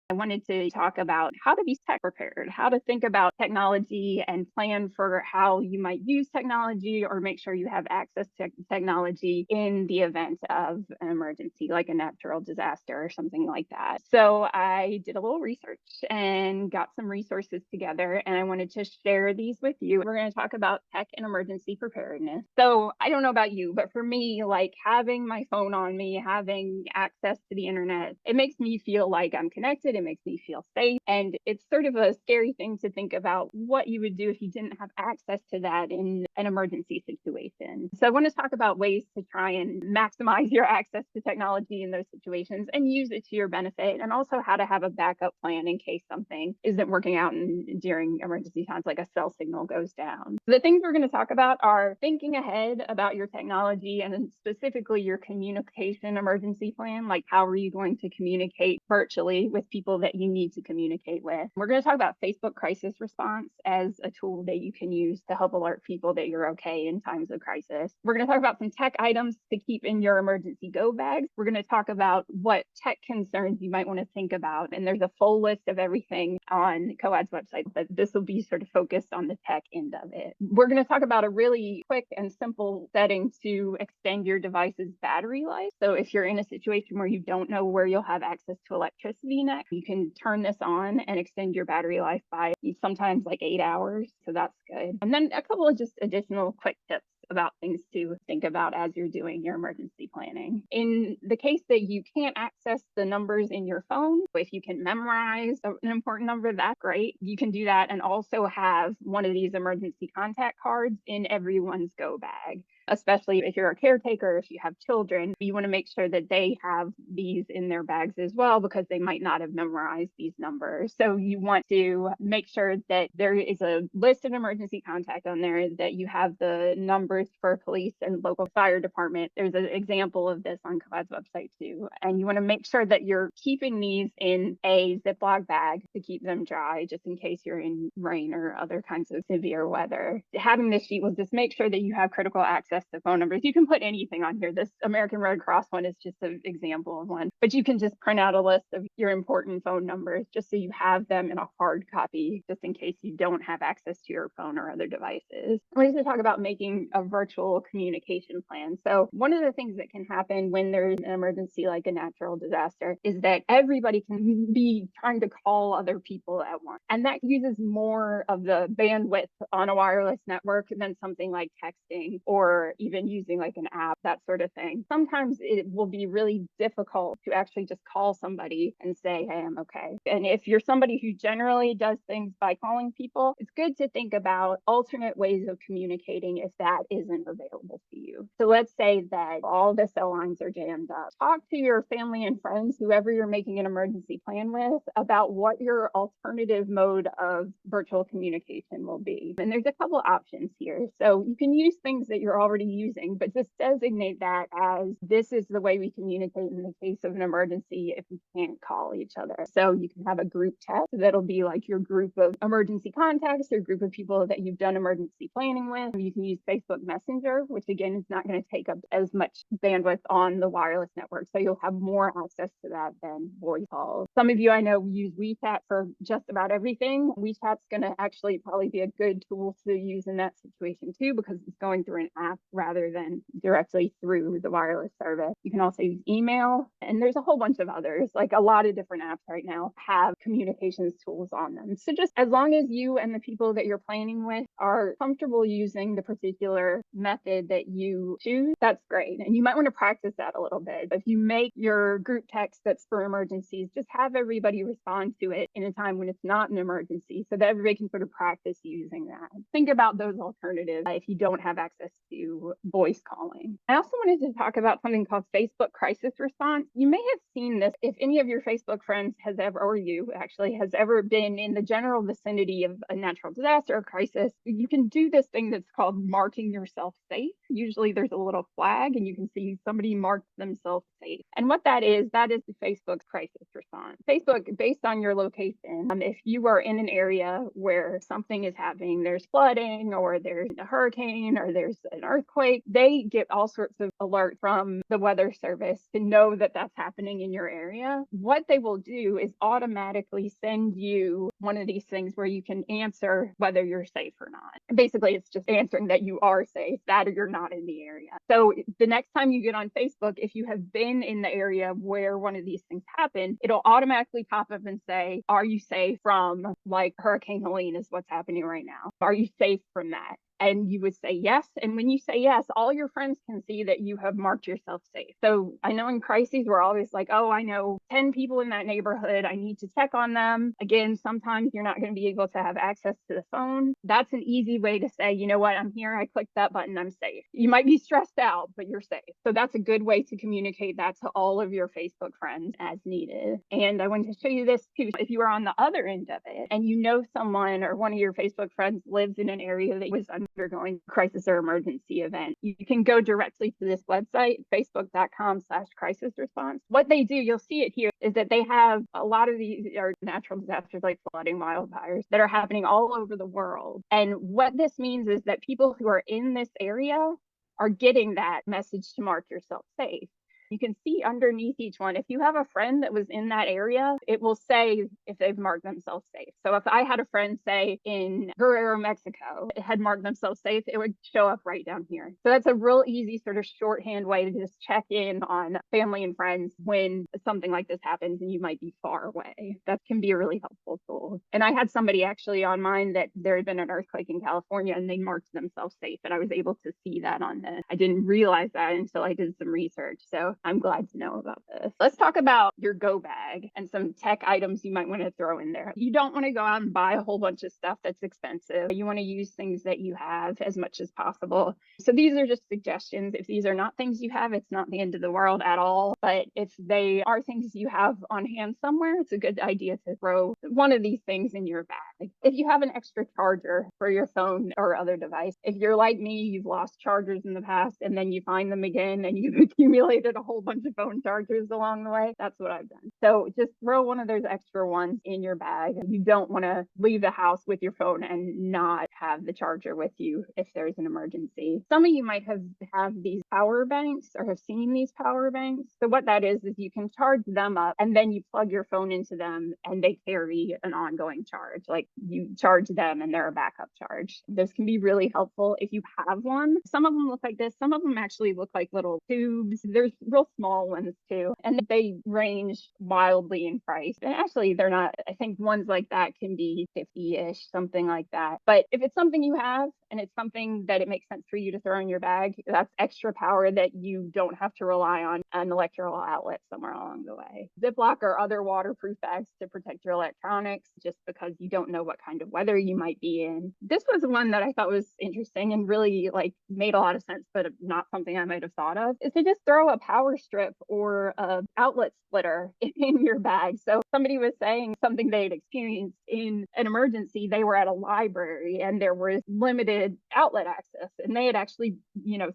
I wanted to talk about how to be tech prepared, how to think about technology and plan for how you might use technology or make sure you have access to technology in the event of an emergency, like a natural disaster or something like that. So I did a little research and got some resources together, and I wanted to share these with you. We're going to talk about tech and emergency preparedness. So I don't know about you, but for me, like having my phone on me, having access to the internet, it makes me feel like I'm connected. It makes me feel safe. And it's sort of a scary thing to think about what you would do if you didn't have access to that in an emergency situation. So I want to talk about ways to try and maximize your access to technology in those situations and use it to your benefit, and also how to have a backup plan in case something isn't working out during emergency times, like a cell signal goes down. The things we're going to talk about are thinking ahead about your technology and specifically your communication emergency plan. Like, how are you going to communicate virtually with people that you need to communicate with? We're going to talk about Facebook crisis response as a tool that you can use to help alert people that you're okay in times of crisis. We're going to talk about some tech items to keep in your emergency go bags. We're going to talk about what tech concerns you might want to think about. And there's a full list of everything on COAD's website, but this will be sort of focused on the tech end of it. We're going to talk about a really quick and simple setting to extend your device's battery life. So if you're in a situation where you don't know where you'll have access to electricity next, you can turn this on and extend your battery life by sometimes like 8 hours. So that's good. And then a couple of just additional quick tips about things to think about as you're doing your emergency planning. In the case that you can't access the numbers in your phone, if you can memorize an important number, that's great. You can do that and also have one of these emergency contact cards in everyone's go bag. Especially if you're a caretaker, if you have children, you want to make sure that they have these in their bags as well, because they might not have memorized these numbers. So you want to make sure that there is a list of emergency contact on there, that you have the numbers for police and local fire department. There's an example of this on COAD's website too. And you want to make sure that you're keeping these in a Ziploc bag to keep them dry, just in case you're in rain or other kinds of severe weather. Having this sheet will just make sure that you have critical access to phone numbers. You can put anything on here. This American Red Cross one is just an example of one, but you can just print out a list of your important phone numbers just so you have them in a hard copy, just in case you don't have access to your phone or other devices. I wanted to talk about making a virtual communication plan. So one of the things that can happen when there's an emergency like a natural disaster is that everybody can be trying to call other people at once. And that uses more of the bandwidth on a wireless network than something like texting or even using like an app, that sort of thing. Sometimes it will be really difficult to actually just call somebody and say, hey, I'm okay. And if you're somebody who generally does things by calling people, it's good to think about alternate ways of communicating if that isn't available to you. So let's say that all the cell lines are jammed up. Talk to your family and friends, whoever you're making an emergency plan with, about what your alternative mode of virtual communication will be. And there's a couple options here. So you can use things that you're already using, but just designate that as this is the way we communicate in the case of an emergency if we can't call each other. So you can have a group text that'll be like your group of emergency contacts or group of people that you've done emergency planning with. You can use Facebook Messenger, which again is not going to take up as much bandwidth on the wireless network. So you'll have more access to that than voice calls. Some of you I know use WeChat for just about everything. WeChat's going to actually probably be a good tool to use in that situation too, because it's going through an app rather than directly through the wireless service. You can also use email, and there's a whole bunch of others. Like a lot of different apps right now have communications tools on them. So just as long as you and the people that you're planning with are comfortable using the particular method that you choose, that's great. And you might want to practice that a little bit. If you make your group text that's for emergencies, just have everybody respond to it in a time when it's not an emergency, so that everybody can sort of practice using that. Think about those alternatives if you don't have access to voice calling. I also wanted to talk about something called Facebook crisis response. You may have seen this if any of your Facebook friends has ever, or you actually, has ever been in the general vicinity of a natural disaster or crisis. You can do this thing that's called marking yourself safe. Usually there's a little flag and you can see somebody marked themselves safe. And what that is the Facebook crisis response. Facebook, based on your location, if you are in an area where something is happening, there's flooding or there's a hurricane or there's an earthquake, they get all sorts of alerts from the weather service to know that that's happening in your area. What they will do is automatically send you one of these things where you can answer whether you're safe or not. And basically, it's just answering that you are safe, that or you're not in the area. So the next time you get on Facebook, if you have been in the area where one of these things happened, it'll automatically pop up and say, are you safe from like Hurricane Helene is what's happening right now? Are you safe from that? And you would say yes. And when you say yes, all your friends can see that you have marked yourself safe. So I know in crises, we're always like, oh, I know 10 people in that neighborhood. I need to check on them. Again, sometimes you're not going to be able to have access to the phone. That's an easy way to say, you know what, I'm here. I clicked that button. I'm safe. You might be stressed out, but you're safe. So that's a good way to communicate that to all of your Facebook friends as needed. And I wanted to show you this too. If you are on the other end of it and you know someone or one of your Facebook friends lives in an area that was undergoing crisis or emergency event, you can go directly to this website, facebook.com/crisis response. What they do, you'll see it here, is that they have a lot of these are natural disasters like flooding, wildfires that are happening all over the world. And what this means is that people who are in this area are getting that message to mark yourself safe. You can see underneath each one, if you have a friend that was in that area, it will say if they've marked themselves safe. So if I had a friend, say, in Guerrero, Mexico, it had marked themselves safe, it would show up right down here. So that's a real easy sort of shorthand way to just check in on family and friends when something like this happens and you might be far away. That can be a really helpful tool. And I had somebody actually on mine that there had been an earthquake in California and they marked themselves safe. And I was able to see that on this. I didn't realize that until I did some research. So I'm glad to know about this. Let's talk about your go bag and some tech items you might want to throw in there. You don't want to go out and buy a whole bunch of stuff that's expensive. You want to use things that you have as much as possible. So these are just suggestions. If these are not things you have, it's not the end of the world at all. But if they are things you have on hand somewhere, it's a good idea to throw one of these things in your bag. If you have an extra charger for your phone or other device, if you're like me, you've lost chargers in the past and then you find them again and you've accumulated a whole bunch of phone chargers along the way, that's what I've done. So just throw one of those extra ones in your bag. You don't want to leave the house with your phone and not have the charger with you if there's an emergency. Some of you might have these power banks or have seen these power banks. So what that is you can charge them up and then you plug your phone into them and they carry an ongoing charge. Like you charge them and they're a backup charge. This can be really helpful if you have one. Some of them look like this. Some of them actually look like little tubes. There's real small ones too. And they range wildly in price. And actually they're not, I think ones like that can be 50-ish, something like that. But if it's something you have and it's something that it makes sense for you to throw in your bag, that's extra power that you don't have to rely on an electrical outlet somewhere along the way. Ziploc or other waterproof bags to protect your electronics, just because you don't know what kind of weather you might be in. This was one that I thought was interesting and really made a lot of sense, but not something I might have thought of, is to just throw a power strip or a outlet splitter in your bag. So somebody was saying something they'd experienced in an emergency. They were at a library and there was limited outlet access, and they had actually,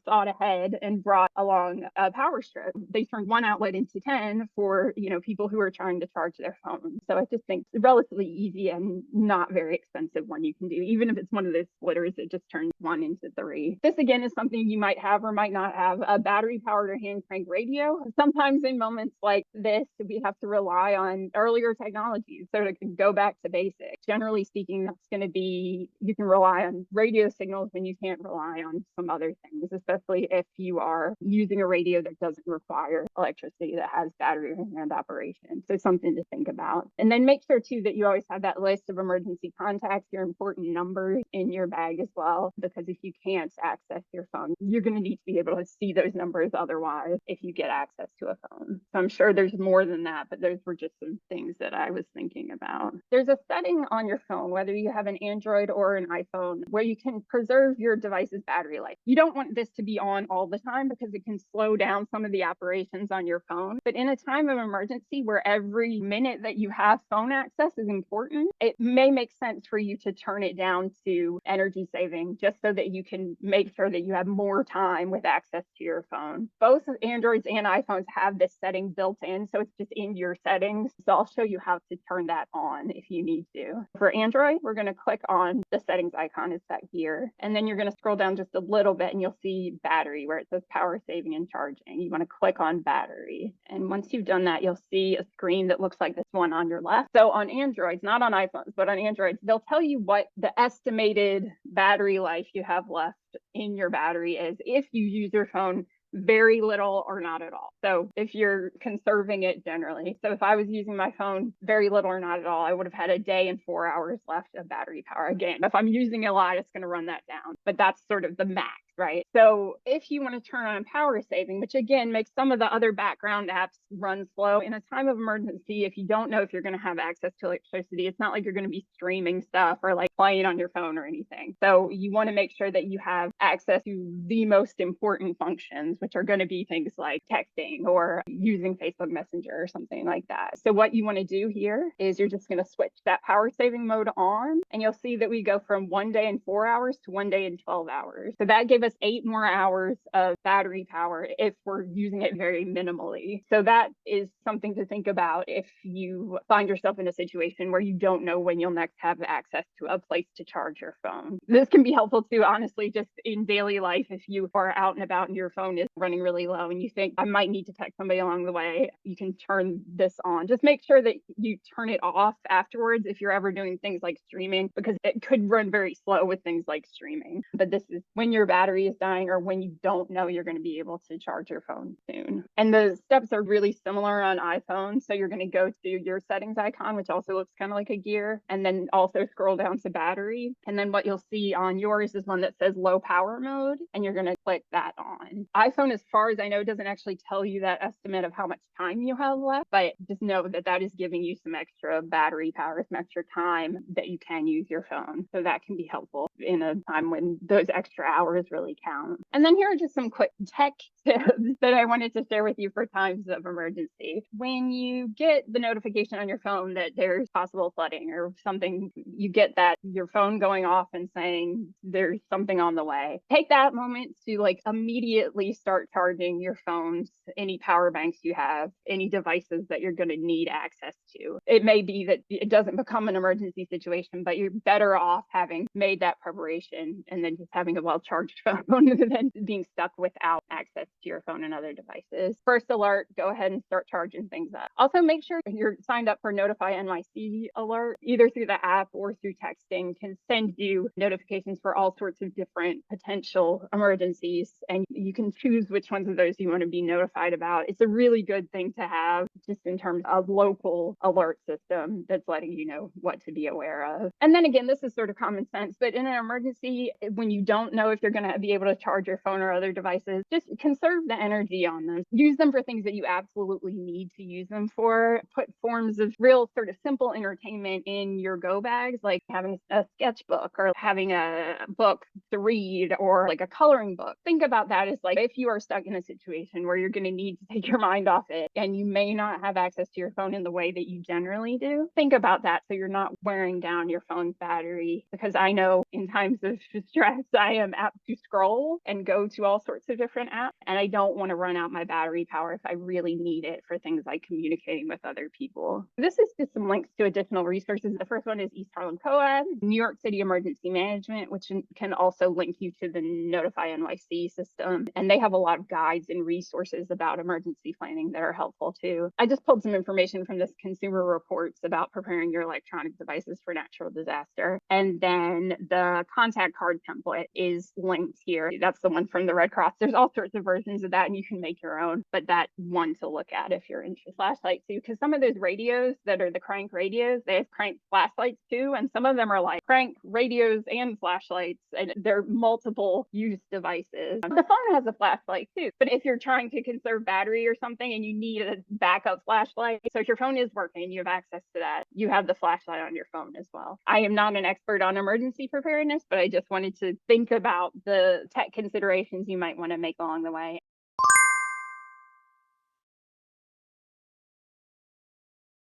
thought ahead and brought along a power strip. They turned one outlet into 10 for, people who are trying to charge their phone. So I just think it's relatively easy and not very expensive one you can do. Even if it's one of those splitters, it just turns 1 into 3. This again is something you might have or might not have: a battery powered or hand crank radio. Sometimes in moments like this, we have to rely on earlier technologies. So to go back to basics, generally speaking, that's going to be, you can rely on radio signals when you can't rely on some other things, especially if you are using a radio that doesn't require electricity, that has battery or hand operation. So something to think about. And then make sure too that you always have that list of emergency contacts, your important numbers in your bag as well, because if you can't access your phone, you're going to need to be able to see those numbers otherwise if you get access to a phone. So I'm sure there's more than that, but those were just some things that I was thinking about. There's a setting on your phone, whether you have an Android or an iPhone, where you can preserve your device's battery life. You don't want this to be on all the time because it can slow down some of the operations on your phone. But in a time of emergency where every minute that you have phone access is important, it may make sense for you to turn it down to energy saving, just so that you can make sure that you have more time with access to your phone. Both Androids and iPhones have this setting built in, so it's just in in your settings. So I'll show you how to turn that on if you need to. For Android, we're going to click on the settings icon. It's that here. And then you're going to scroll down just a little bit and you'll see battery where it says power saving and charging. You want to click on battery. And once you've done that, you'll see a screen that looks like this one on your left. So on Androids, not on iPhones, but on Androids, they'll tell you what the estimated battery life you have left in your battery is if you use your phone very little or not at all. So if you're conserving it generally. So if I was using my phone very little or not at all, I would have had a day and 4 hours left of battery power. Again, if I'm using a lot, it's going to run that down, but that's sort of the max, right? So if you want to turn on power saving, which again makes some of the other background apps run slow in a time of emergency, if you don't know if you're going to have access to electricity, it's not like you're going to be streaming stuff or like playing on your phone or anything. So you want to make sure that you have access to the most important functions, which are going to be things like texting or using Facebook Messenger or something like that. So what you want to do here is you're just going to switch that power saving mode on, and you'll see that we go from 1 day and 4 hours to 1 day and 12 hours. So that gave us 8 more hours of battery power if we're using it very minimally. So that is something to think about if you find yourself in a situation where you don't know when you'll next have access to a place to charge your phone. This can be helpful too, honestly, just in daily life. If you are out and about and your phone is running really low and you think I might need to text somebody along the way, you can turn this on. Just make sure that you turn it off afterwards if you're ever doing things like streaming, because it could run very slow with things like streaming. But this is when your battery is dying or when you don't know you're going to be able to charge your phone soon. And the steps are really similar on iPhone. So you're going to go to your settings icon, which also looks kind of like a gear, and then also scroll down to battery. And then what you'll see on yours is one that says low power mode, and you're going to click that on. iPhone, as far as I know, doesn't actually tell you that estimate of how much time you have left, but just know that that is giving you some extra battery power, some extra time that you can use your phone. So that can be helpful in a time when those extra hours really count. And then here are just some quick tech tips that I wanted to share with you for times of emergency. When you get the notification on your phone that there's possible flooding or something, you get that your phone going off and saying there's something on the way. Take that moment to like immediately start charging your phones, any power banks you have, any devices that you're going to need access to. It may be that it doesn't become an emergency situation, but you're better off having made that preparation and then just having a well-charged phone than being stuck without access to your phone and other devices. First alert, go ahead and start charging things up. Also, make sure you're signed up for Notify NYC alert, either through the app or through texting, can send you notifications for all sorts of different potential emergencies, and you can choose which ones of those you want to be notified about. It's a really good thing to have just in terms of local alert system that's letting you know what to be aware of. And then again, this is sort of common sense, but in an emergency, when you don't know if you're going to be able to charge your phone or other devices, just conserve the energy on them. Use them for things that you absolutely need to use them for. Put forms of real sort of simple entertainment in your go bags, like having a sketchbook or having a book to read or like a coloring book. Think about that as like if you are stuck in a situation where you're going to need to take your mind off it and you may not have access to your phone in the way that you generally do. Think about that so you're not wearing down your phone's battery, because I know in times of stress, I am apt to scroll and go to all sorts of different apps, and I don't want to run out my battery power if I really need it for things like communicating with other people. This is just some links to additional resources. The first one is East Harlem Co-op, New York City Emergency Management, which can also link you to the Notify NYC system. And they have a lot of guides and resources about emergency planning that are helpful too. I just pulled some information from this Consumer Reports about preparing your electronic devices for natural disaster. And then the contact card template is linked here. That's the one from the Red Cross. There's all sorts of versions of that and you can make your own, but that one to look at if you're interested. Flashlight too, because some of those radios that are the crank radios, they have crank flashlights too, and some of them are like crank radios and flashlights, and they're multiple use devices. The phone has a flashlight too, but if you're trying to conserve battery or something and you need a backup flashlight, so if your phone is working and you have access to that, you have the flashlight on your phone as well. I am not an expert on emergency preparedness, but I just wanted to think about the tech considerations you might want to make along the way.